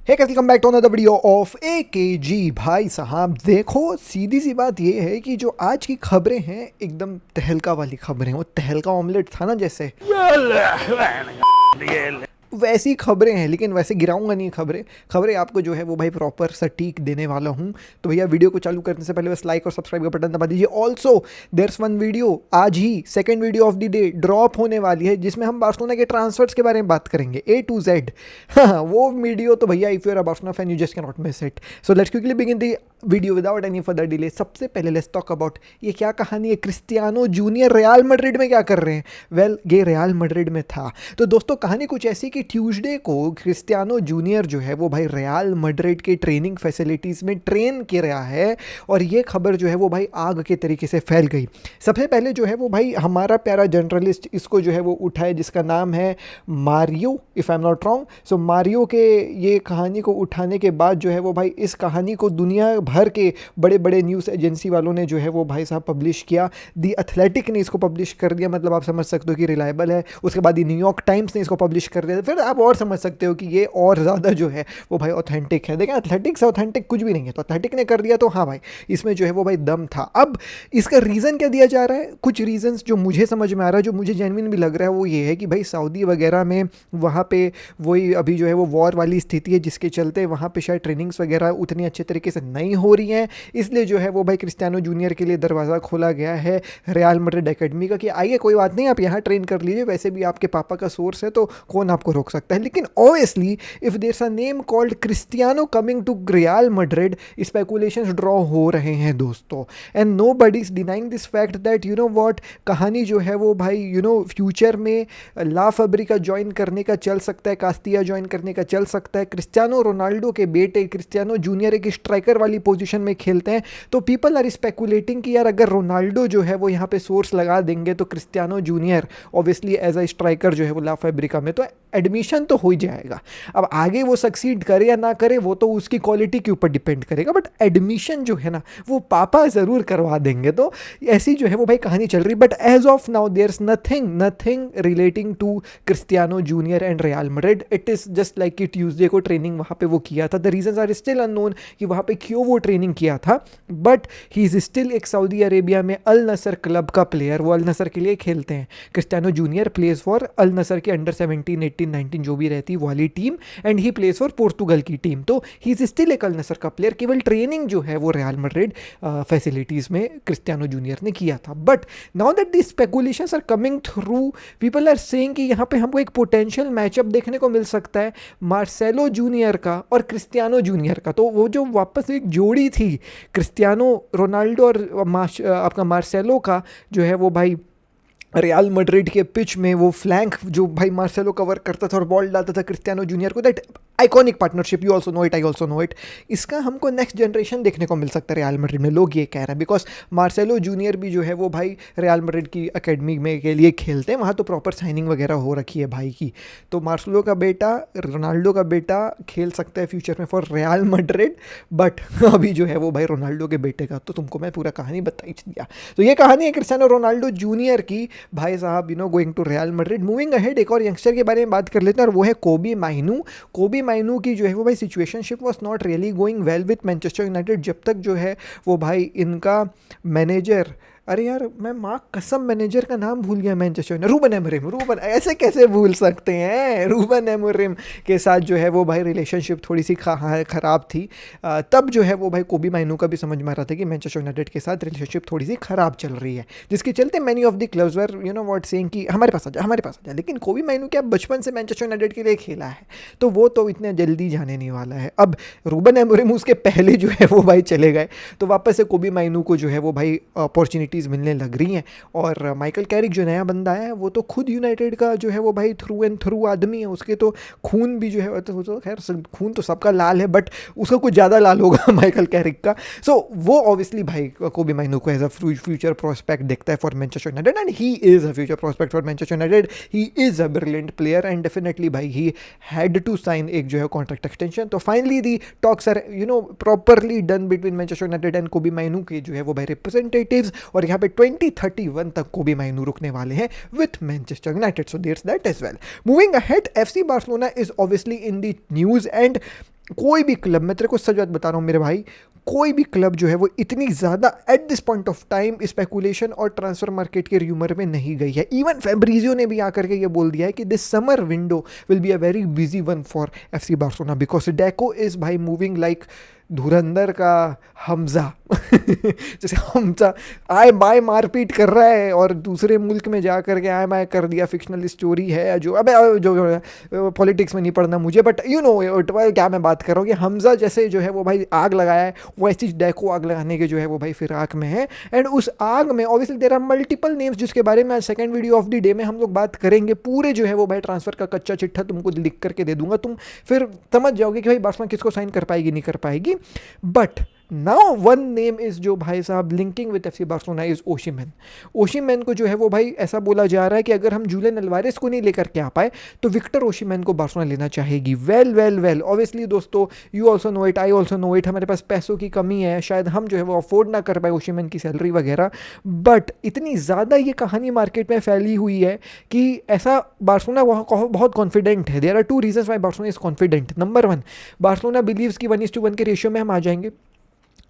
Hey welcome back to another video of AKG। भाई साहब देखो, सीधी सी बात ये है कि जो आज की खबरें हैं एकदम तहलका वाली खबरें। वो तहलका ऑमलेट था ना, जैसे वैसी खबरें हैं, लेकिन वैसे गिराऊंगा नहीं खबरें। खबरें आपको जो है वो भाई प्रॉपर सटीक देने वाला हूँ। तो भैया वीडियो को चालू करने से पहले बस लाइक और सब्सक्राइब का बटन दबा दीजिए। ऑल्सो देयर्स वन वीडियो आज ही, second video of the day drop होने वाली है, जिसमें हम बार्सिलोना के ट्रांसफर्स के बारे में बात करेंगे A to Z। हाँ, वो वीडियो तो भैया if you are a Barcelona fan you just can not miss it. So let's quickly begin the video without any further delay. सबसे पहले लेट्स टॉक अबाउट ये क्या कहानी है, क्रिस्टियानो जूनियर रियल मैड्रिड में क्या कर रहे हैं। वेल, ये रियल मैड्रिड में था। तो दोस्तों कहानी कुछ ऐसी कि ट्यूसडे को क्रिस्टियानो जूनियर जो है वो भाई रियल मैड्रिड के ट्रेनिंग फैसिलिटीज़ में ट्रेन कर रहा है, और ये खबर जो है वो भाई आग के तरीके से फैल गई। सबसे पहले जो है वो भाई हमारा प्यारा जर्नलिस्ट इसको जो है वो उठाए, जिसका नाम है Mario, if I am not wrong. So Mario के ये कहानी को उठाने के बाद जो है वो भाई इस कहानी को दुनिया भर के बड़े बड़े न्यूज़ एजेंसी वालों ने जो है वो भाई साहब पब्लिश किया। दी एथलेटिक ने इसको पब्लिश कर दिया, मतलब आप समझ सकते हो कि रिलायबल है। उसके बाद दी न्यूयॉर्क टाइम्स ने इसको पब्लिश कर दिया, फिर आप और समझ सकते हो कि ये और ज़्यादा जो है वो भाई ऑथेंटिक है। देखें, एथलेटिक से ऑथेंटिक कुछ भी नहीं है, तो एथलेटिक ने कर दिया तो हाँ भाई इसमें जो है वो भाई दम था। अब इसका रीज़न क्या दिया जा रहा है, कुछ रीजंस जो मुझे समझ में आ रहा है, जो मुझे जेन्युइन भी लग रहा है, वो ये है कि भाई सऊदी वगैरह में वहाँ पे वही अभी जो है वो वॉर वाली स्थिति है, जिसके चलते वहाँ पे शायद ट्रेनिंग्स वगैरह उतनी अच्छे तरीके से नहीं हो रही हैं। इसलिए जो है वो भाई क्रिस्टियानो जूनियर के लिए दरवाज़ा खोला गया है रियल मैड्रिड एकेडमी का कि आइए कोई बात नहीं, आप यहाँ ट्रेन कर लीजिए, वैसे भी आपके पापा का सोर्स है तो कौन आपको रोक सकता है। लेकिन obviously if there's a name called Cristiano coming to Real Madrid, speculations draw हो रहे हैं दोस्तों। And nobody is denying this fact that you know what, कहानी जो है वो भाई फ्यूचर में ला फैब्रिका ज्वाइन करने का चल सकता है, कास्तिया ज्वाइन करने का चल सकता है। क्रिस्टियानो रोनाल्डो के बेटे क्रिस्टियानो जूनियर एक स्ट्राइकर वाली पोजीशन में खेलते हैं, तो पीपल आर स्पेकुलेटिंग कि यार अगर रोनाल्डो जो है वो यहाँ पे सोर्स लगा देंगे तो Cristiano junior obviously as a striker जो है वो ला फैब्रिका में तो एडमिशन तो हो ही जाएगा। अब आगे वो सक्सीड करे या ना करे वो तो उसकी क्वालिटी के ऊपर डिपेंड करेगा, बट एडमिशन जो है ना वो पापा ज़रूर करवा देंगे। तो ऐसी जो है वो भाई कहानी चल रही। But as of now there is nothing relating to Cristiano junior and Real Madrid. It is just like कि ट्यूसडे को ट्रेनिंग वहाँ पे वो किया था। The reasons are still unknown कि वहाँ पे क्यों वो ट्रेनिंग किया था, बट ही इज़ स्टिल एक सऊदी अरेबिया में अल नसर क्लब का प्लेयर। वो अल नसर के लिए खेलते हैं। क्रिस्टियानो जूनियर प्लेज फॉर अल नसर के अंडर 17, 18, 19 जो भी रहती वो वाली team, and he plays for Portugal की टीम। तो ही इज स्टिल एक अल नसर का प्लेयर। केवल ट्रेनिंग जो है वो रियल मैड्रिड फैसिलिटीज़ में क्रिस्टियानो जूनियर ने किया था। But now that the speculations are coming through, people are saying कि यहाँ पे हमको एक पोटेंशियल मैचअप देखने को मिल सकता है मार्सेलो जूनियर का और क्रिस्टियानो जूनियर का। तो वो जो वापस एक जोड़ी थी क्रिस्टियानो रोनाल्डो और आपका मार्सेलो का, जो है वो भाई रियल मैड्रिड के पिच में वो फ्लैंक जो भाई मार्सेलो कवर करता था और बॉल डालता था क्रिस्टियानो जूनियर को, that iconic partnership, you also know it, I also know it. इसका हमको नेक्स्ट जनरेशन देखने को मिल सकता है रियल मैड्रिड में, लोग ये कह रहे हैं। बिकॉज मार्सेलो जूनियर भी जो है वो भाई रियल मैड्रिड की एकेडमी में के लिए खेलते हैं, वहाँ तो प्रॉपर साइनिंग वगैरह हो रखी है भाई की। तो मार्सेलो का बेटा, रोनाल्डो का बेटा खेल सकता है फ्यूचर में फॉर रियल मैड्रिड, बट अभी जो है वो भाई रोनाल्डो के बेटे का, तो तुमको मैं पूरा कहानी बता ही दिया। तो ये कहानी है क्रिस्टियानो रोनाल्डो जूनियर की भाई साहब, going to Real Madrid. Moving ahead एक और यंगस्टर के बारे में बात कर लेते हैं, और वो है कोबी माइनू की जो है वो भाई situationship was not really going well with Manchester United, जब तक जो है वो भाई इनका मैनेजर, अरे यार मैं माँ कसम मैनेजर का नाम भूल गया मैनचेस्टर यूनाइटेड, रूबन, ऐसे कैसे भूल सकते हैं, रूबन एमोरिम के साथ जो है वो भाई रिलेशनशिप थोड़ी सी ख़राब थी। तब जो है वो भाई कोबी माइनू का भी समझ में आ रहा था कि मैनचेस्टर यूनाइटेड के साथ रिलेशनशिप थोड़ी सी ख़राब चल रही है, जिसके चलते many of the clubs were what saying कि हमारे पास आ जा। लेकिन कोबी माइनू क्या बचपन से मैनचेस्टर यूनाइटेड के लिए खेला है, तो वो तो इतने जल्दी जाने नहीं वाला है। अब रूबन एमोरिम उसके पहले जो है वो भाई चले गए, तो वापस से कोबी माइनू को जो है वो भाई अपॉर्चुनिटीज़ मिलने लग रही हैं। और माइकल कैरिक जो नया बंदा है वो तो खुद यूनाइटेड का जो है वो भाई थ्रू एंड थ्रू आदमी है। उसके तो खून भी जो है तो खैर खून तो सबका लाल है, बट उसका कुछ ज़्यादा लाल होगा माइकल कैरिक का। सो वो ऑब्वियसली भाई कोबी माइनू को एज अ फ्यूचर प्रोस्पेक्ट देखता है for Manchester United, and he is a future prospect for Manchester United. He is a brilliant player, and definitely भाई ही हैड टू साइन एक जो है कॉन्ट्रैक्ट एक्सटेंशन। तो finally the talks are properly done between Manchester United and Kobbie Mainoo के जो है वो भाई रिप्रेजेंटेटिव्स, और यहाँ पे 2031 तक कोबी माइनू रुकने वाले हैं with Manchester United. So there's that as well. Moving ahead, FC Barcelona is obviously in the news, and कोई भी क्लब, मैं तेरे को सच बात बता रहा हूँ मेरे भाई, कोई भी क्लब जो है वो इतनी ज़्यादा eight this point of time speculation और ट्रांसफर मार्केट के र्यूमर में नहीं गई है। इवन फैब्रिजियो ने भी आकर के ये बोल दिया है कि this summer window will be a very busy one for FC Barcelona because deco is भाई मूविंग लाइक धुरंधर का हमजा जैसे हमजा आए बाय मारपीट कर रहा है और दूसरे मुल्क में जा कर के आए बाय कर दिया, फिक्शनल स्टोरी है जो अबे जो पॉलिटिक्स में नहीं पढ़ना मुझे, बट यू नो क्या मैं बात कर रहा हूँ कि हमजा जैसे जो है वो भाई आग लगाया है, वैसी डेको आग लगाने के जो है वो भाई फिराक में है। एंड उस आग में obviously there are multiple names जिसके बारे में आज second video of the day में हम लोग बात करेंगे। पूरे जो है वो भाई ट्रांसफर का कच्चा चिट्ठा तुमको लिख करके दे दूंगा, तुम फिर समझ जाओगे कि भाई बार्सिलोना किसको साइन कर पाएगी नहीं कर पाएगी। But now one name is जो भाई साहब linking with FC Barcelona is Osimhen. Osimhen को जो है वो भाई ऐसा बोला जा रहा है कि अगर हम जुलियन अल्वारेस को नहीं लेकर के आ पाए तो विक्टर ओशिमेन को बार्सिलोना लेना चाहेगी। वेल ऑब्वियसली दोस्तों, you also know it, I also know it, हमारे पास पैसों की कमी है, शायद हम जो है वो अफोर्ड ना कर पाए ओशिमेन की सैलरी वगैरह। बट इतनी ज़्यादा ये कहानी मार्केट में फैली हुई है कि ऐसा बार्सिलोना बहुत कॉन्फिडेंट है। There are two reasons why Barcelona is confident. Number one, Barcelona believes कि 1:1 के रेशियो में हम आ जाएंगे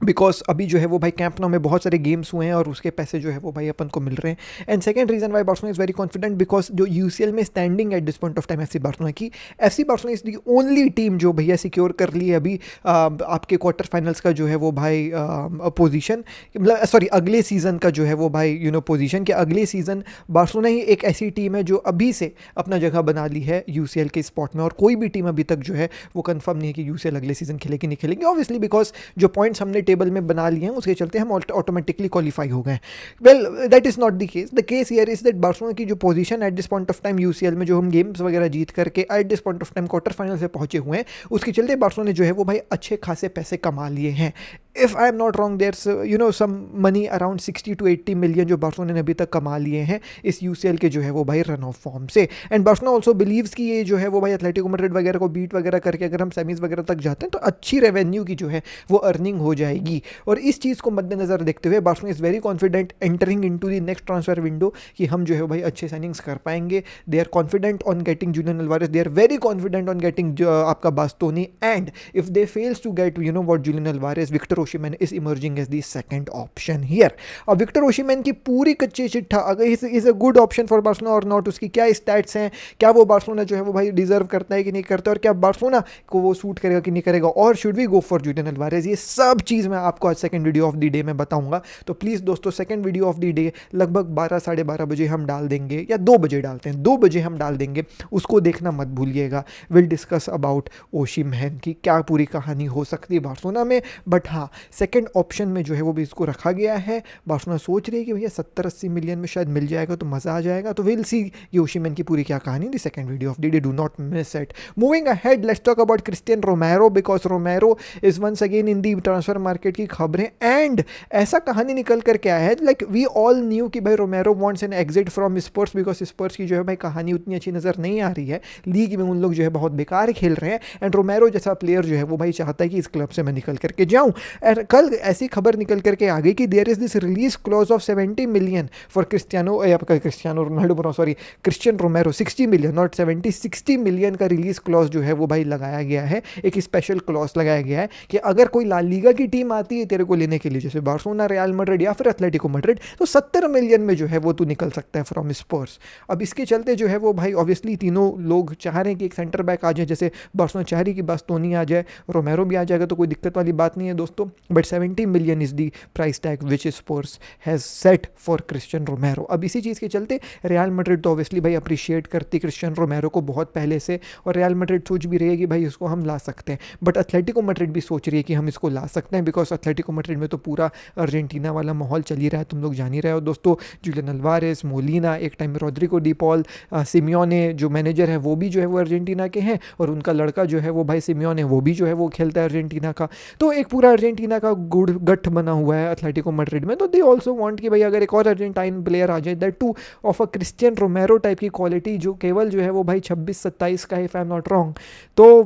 बिकॉज अभी जो है वो भाई कैंप नाउ में बहुत सारे गेम्स हुए हैं और उसके पैसे जो है वो भाई अपन को मिल रहे हैं। And second reason why Barcelona is very confident because जो यूसीएल में standing at this point of time FC Barcelona की, FC Barcelona is the only team जो भैया सिक्योर कर ली है अभी आपके क्वार्टर फाइनल्स का जो है वो भाई पोजीशन, मतलब सॉरी अगले सीजन का जो है वो भाई यू नो पोजीशन, कि अगले सीजन बार्सिलोना ही एक ऐसी टीम है जो अभी से अपना जगह बना ली है यूसीएल के स्पॉट में, और कोई भी टीम अभी तक जो है वो कंफर्म नहीं है कि यूसीएल अगले सीजन खेलेगी नहीं खेलेगी, ऑब्वियसली बिकॉज जो पॉइंट्स हमने टेबल में बना लिए हैं उसके चलते हम ऑटोमेटिकली क्वालिफाई हो गए। Well that is not the case. The case here is that Barcelona की जो position eight this point of time UCL में जो हम गेम्स वगैरह जीत करके eight this point of time quarter final से पहुंचे हुए हैं, उसके चलते बार्सिलोना ने जो है वो भाई अच्छे खासे पैसे कमा लिए हैं। If I am not wrong there's you know some money around 60 to 80 million जो बार्सिलोना ने अभी तक कमा लिए हैं इस यूसीएल के जो है वो भाई रन ऑफ फॉर्म से। एंड बार्सिलोना ऑल्सो बिलीव्स कि ये जो है वो भाई एथलेटिको मैड्रिड वगैरह को बीट वगैरह करके अगर हम सेमीज वगैरह तक जाते हैं तो अच्छी रेवेन्यू की जो है वो अर्निंग हो जाएगी। और इस चीज़ को मद्देनजर देखते हुए Barcelona is very confident entering into the next transfer window कि हम जो है भाई अच्छे साइनिंग्स कर पाएंगे। They are confident on getting Julian Alvarez, they are very confident on getting आपका Bastoni, and if they fails to get you know what Julian Alvarez, Victor Osimhen is emerging as the second option here। अब Victor Osimhen की पूरी कच्ची चिट्ठा अगर is a good option for Barcelona और not, उसकी क्या स्टैट्स हैं, क्या वो बार्सिलोना जो है वो भाई डिजर्व करता है कि नहीं करता, और क्या बार्सिलोना को वो सूट करेगा कि नहीं करेगा, और should we go for Julian Alvarez, ये सब चीज़ मैं आपको आज second video of the day में बताऊंगा। तो प्लीज़ दोस्तों second video of the day लगभग 12 साढ़े 12 बजे हम डाल देंगे, या 2 बजे डालते हैं, 2 बजे हम डाल देंगे, उसको देखना मत भूलिएगा। विल डिस्कस अबाउट ओशिमेन की क्या पूरी कहानी हो सकती है बार्सिलोना में। बट हाँ, सेकेंड ऑप्शन में जो है वो भी इसको रखा गया है। बार्सिलोना सोच रही है कि भैया 70-80 मिलियन में शायद मिल जाएगा तो मज़ा आ जाएगा। तो विल सी ये ओशिमेन की पूरी क्या कहानी, the second video of the day, do not miss it. Moving ahead, let's talk about Cristian Romero because Romero is once again in the transfer market की खबरें। एंड ऐसा कहानी निकल करके आया है लाइक वी ऑल न्यू कि भाई Romero wants an exit from Spurs because Spurs की जो है भाई कहानी उतनी अच्छी नज़र नहीं आ रही है, लीग में उन लोग जो है बहुत बेकार खेल रहे हैं। एंड रोमेरो जैसा प्लेयर जो है वो भाई चाहता है कि इस क्लब से मैं निकल करके जाऊँ। कल ऐसी खबर निकल करके आ गई कि there is this release clause of 70 million for Cristiano Ronaldo, sorry Cristian Romero, 60 million not 70, 60 million का रिलीज क्लॉज जो है वो भाई लगाया गया है। एक स्पेशल क्लॉज लगाया गया है कि अगर कोई ला लीगा की टीम आती है तेरे को लेने के लिए, जैसे बार्सिलोना, रियल मैड्रिड या फिर एथलेटिको मैड्रिड, तो 70 मिलियन में जो है वो तू निकल सकता है फ्रॉम स्पर्स। अब इसके चलते जो है वो भाई ऑब्वियसली तीनों लोग चाह रहे हैं कि एक सेंटर बैक आ जाए, जैसे बार्सिलोना चाह रही कि बास्तोनी आ जाए, रोमेरो भी आ जाएगा तो कोई दिक्कत वाली बात नहीं है दोस्तों। But 70 million is the price tag which Spurs has set for Christian रोमेरो। अब इसी चीज़ के चलते रियल मैड्रिड तो ऑब्वियसली भाई अप्रिशिएट करती क्रिश्चियन रोमेरो को बहुत पहले से, और रियल मैड्रिड सोच भी रही है कि भाई इसको हम ला सकते हैं। बट एथलेटिको मैड्रिड भी सोच रही है कि हम इसको ला सकते हैं बिकॉज एथलेटिको मैड्रिड में तो पूरा अर्जेंटीना वाला माहौल चल ही रहा है, तुम लोग जान ही रहे हो दोस्तों। जुलियन अल्वारेस, मोलिना, एक टाइम में रोड्रिगो डी पॉल, सिमियोने जो मैनेजर है वो भी जो है वो अर्जेंटीना के हैं, और उनका लड़का जो है वो भाई सिमियोने वो भी जो है वो खेलता है अर्जेंटीना का। तो एक पूरा अर्जेंटीना का गुड़ गठ बना हुआ है एथलेटिको मैड्रिड में। तो दे ऑल्सो वांट कि भाई अगर एक और अर्जेंटाइन प्लेयर आ जाए that two of a Christian रोमेरो type की क्वालिटी, जो केवल जो है वो भाई 26-27 का है if I am not wrong, तो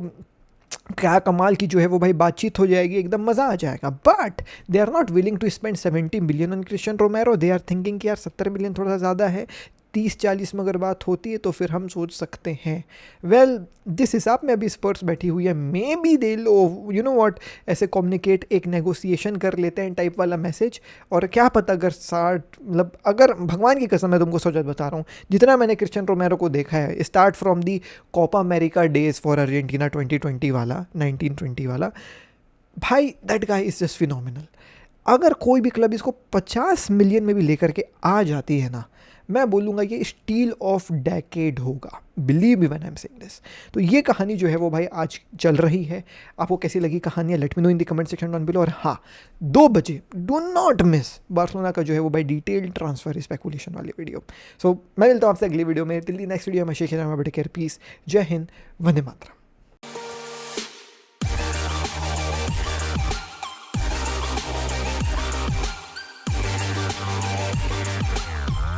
क्या कमाल की जो है वो भाई बातचीत हो जाएगी, एकदम मज़ा आ जाएगा। But they are not willing to spend 70 million on Cristian Romero. They are thinking कि यार 70 मिलियन थोड़ा सा ज़्यादा है, 30-40 में अगर बात होती है तो फिर हम सोच सकते हैं वेल जिस हिसाब में अभी स्पर्स बैठी हुई है may be they low you know what ऐसे कम्युनिकेट एक नेगोशिएशन कर लेते हैं टाइप वाला मैसेज। और क्या पता अगर 60 मतलब अगर भगवान की कसम मैं तुमको सच बता रहा हूँ जितना मैंने क्रिश्चियन रोमेरो को देखा है start from the Copa America days for Argentina 2020 वाला 1920 वाला भाई that guy is just phenomenal. अगर कोई भी क्लब इसको 50 मिलियन में भी लेकर के आ जाती है ना मैं बोलूँगा ये स्टील ऑफ डेकेड होगा believe me when I am saying this. तो ये कहानी जो है वो भाई आज चल रही है। आपको कैसी लगी कहानियाँ let me know in the comment section down below. और हाँ 2 बजे डू नॉट मिस बार्सिलोना का जो है वो भाई डिटेल ट्रांसफर स्पेकुलेशन वाली वीडियो। सो मैं मिलता हूँ आपसे अगली वीडियो में। टिल द नेक्स्ट वीडियो में शेख टेक केयर पीस जय हिंद वंदे मातरम।